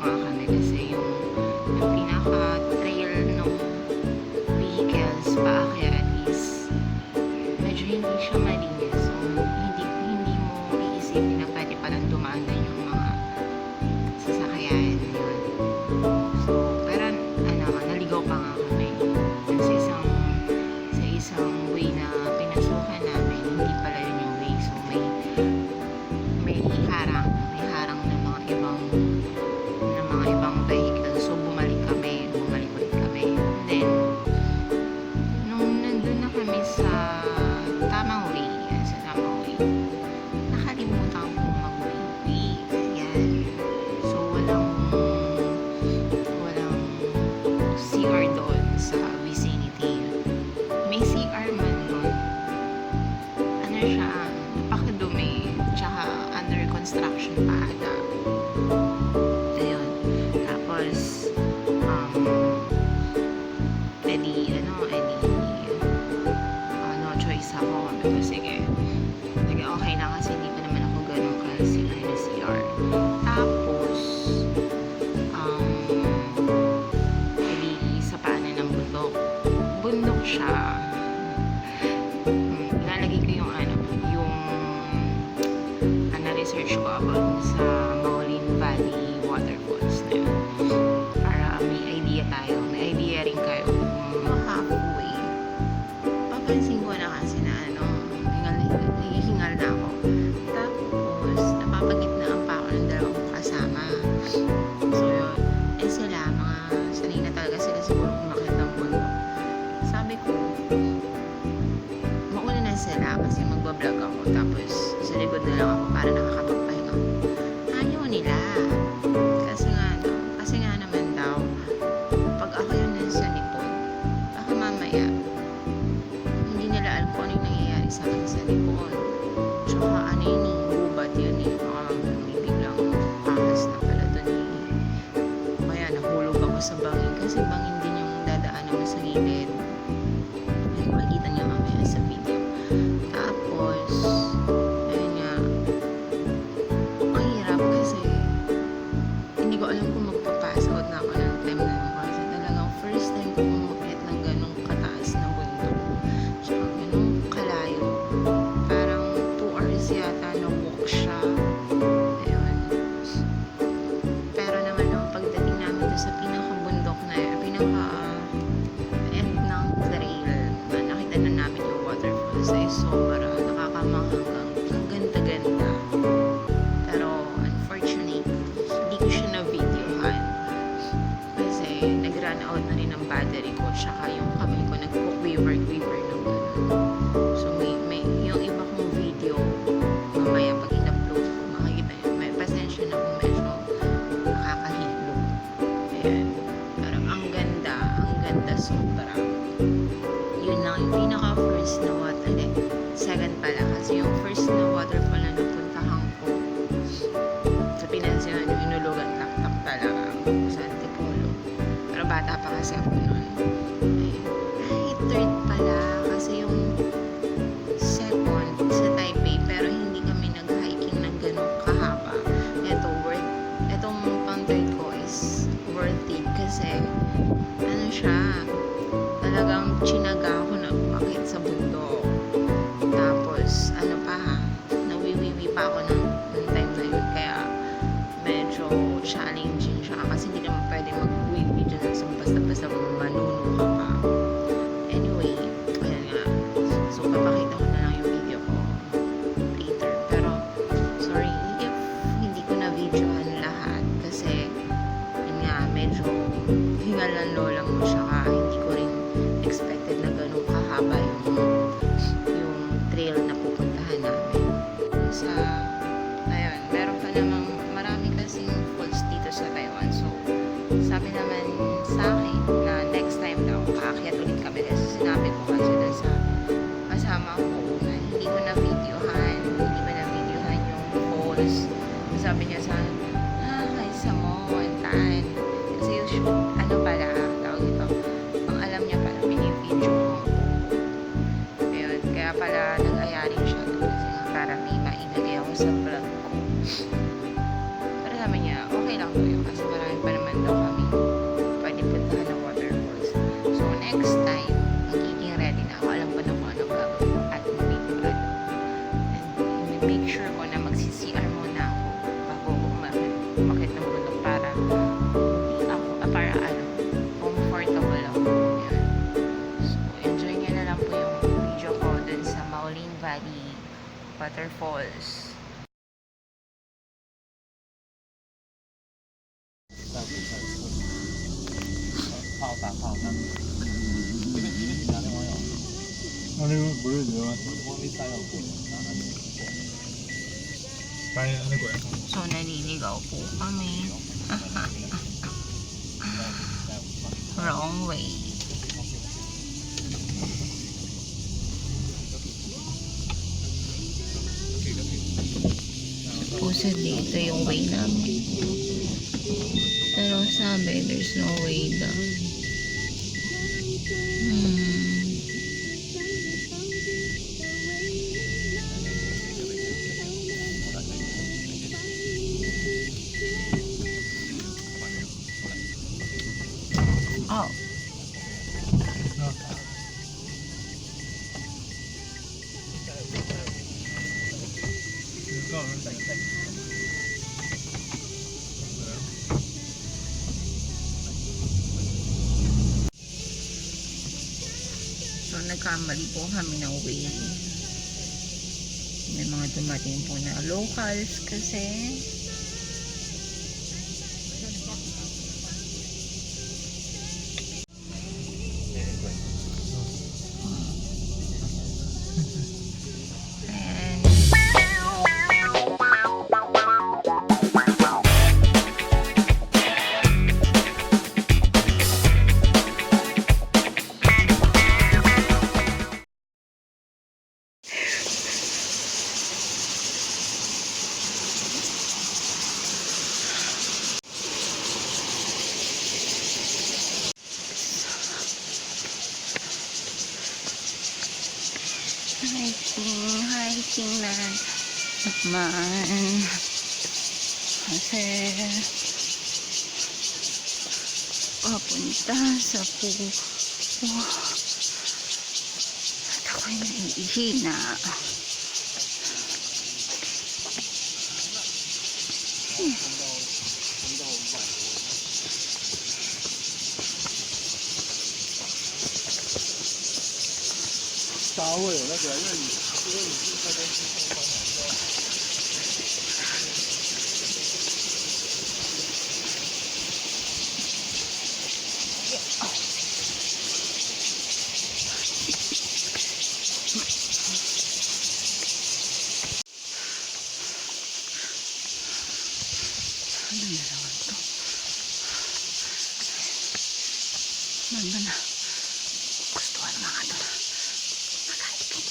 pa nga kami kasi yung pinaka-trail ng vehicles paakyat is medyo hindi siya malinis. So, hindi mo iisipin na pwede palang dumaan din yung mga sasakyan. Yun. So, pero naligaw pa nga kami. Sa isang way na pinasukan namin, hindi pala yun yung way. So, may harang ng mga ibang vehicle. So, bumalik ulit kami. Then, nung nandun na kami sa tamang way, nakalimutan kong mag-way. Yan. So, walang CR doon sa vicinity. May CR man doon. Ano siya, napakadumi, tsaka under construction pa ata. Ayun. Tapos, no choice ako. Sige, okay na kasi hindi pa naman ako ganun ka-CR na CR. Tapos, sa paanan ng bundok. Bundok siya. Ilalagay ko yung research ko about sa MAOLIN Valley Waterfalls na yun. Para may idea tayo. May idea rin kayo kung halfway. Papansin ko na kasi na hingal na ako. Tapos, napapagitnaan pa ako ng dalawang kasama. So, yun. Sila, mga sanay na talaga sila siguro umakit ng bundok. Sabi ko, mauna na sila kasi magbablog ako. Tapos, sa likod na lang ako para nakakapagpahinga. Ayaw nila. Kasi nga naman daw, pag ako yun nasa likod, baka mamaya, hindi nila alam kung ano yung nangyayari sa akin sa likod. Tsaka ano yun gubat yun baka mamaya may biglang ahas na pala dun Kaya nahulog ako sa bangin kasi bangin din yung dadaanan mo sa gilid. Makikita niya mamaya sa video. Tapos, ayun nga, ang hirap kasi hindi ko alam kung magpapass out na ako ng time na yun kasi talagang first time ko umakyat ng ganong kataas na bundok. Tsaka ganong kalayo. Parang 2 hours yata na walk siya. Ayun. Pero naman pagdating namin doon sa pinakabundok na yun, pinaka-end ng trail, nakita na namin yung waterfalls ay sobra nakakamanghang, ang ganda-ganda. Pero unfortunately, hindi ko siya na-videohan kasi nag-run out na rin ang battery ko tsaka yung kamay ko nag-quiver ng gano'n. So may yung iba kong video mamaya pag in-upload ko makikita nyo, may pasensya na kung medyo nakakahilo. Ayan. Parang ang ganda sobra. Yun lang yung pinaka-first na second pala kasi yung first na waterfall na napuntahan ko sa pinansinan yung inulugan tak-tak talaga sa Antipolo. Pero bata pa kasi ako nun. Ay, third pala kasi yung second sa Taipei pero hindi kami nag-hiking ng ganun kahaba. Itong pang third ko is worth it kasi ano siya, talagang chinaga ako na umakit sa bundok. Tapos, nawiwiwi pa ako ng time na yun. Kaya, medyo challenging siya. Kasi hindi naman pwede mag-wiwi dyan sa basta-basta manuno ka pa. Anyway, ayan nga. So, papakita ko na lang yung video ko later. Pero, sorry if hindi ko na-videohan lahat. Kasi, yun nga, medyo hingal ng lola mo siya. Hindi ko rin expected na ganun kahaba yung trail na pupuntahan namin. Ayun, meron pa namang marami kasing falls dito sa Taiwan. So, sabi naman sa akin na next time daw, kaakyat ulit kami. Kasi sinabi ko kasi doon sa kasama ko na hindi ko na-videohan yung falls. Sabi niya sa akin, kaysa mo, antaan. Kasi yung shoot, pala, tawag ito, ang alam niya pala, binibidyo ko. Ayun, kaya pala nag-aya rin siya kasi para may mailagay ako sa vlog ko. Pero sabi niya, okay lang to yun kasi marami make sure ko na magsi-CR muna ako bago umakit ng bundok para comfortable ako. Yan. So, enjoy nyo na lang po yung video ko dun sa MAOLIN Valley Waterfalls. So, naliligaw po kami. Wrong way. Supposedly, ito yung way namin. Pero sabi, there's no way down. Oh. So, nagkamali po kami ng way. May mga dumating po na locals kasi hiking na naman kasi papunta sa pupo at ako'y naiihina. Ano na naman to? Manda na. Gustuhan mga ito na. Mag-hiking.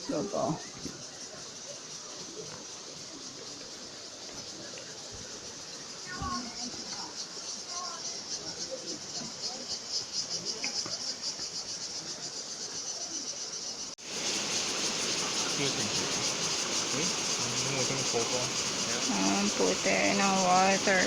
Logo. Ang puti ng water.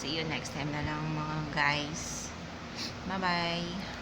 See you next time na lang mga guys. Bye-bye.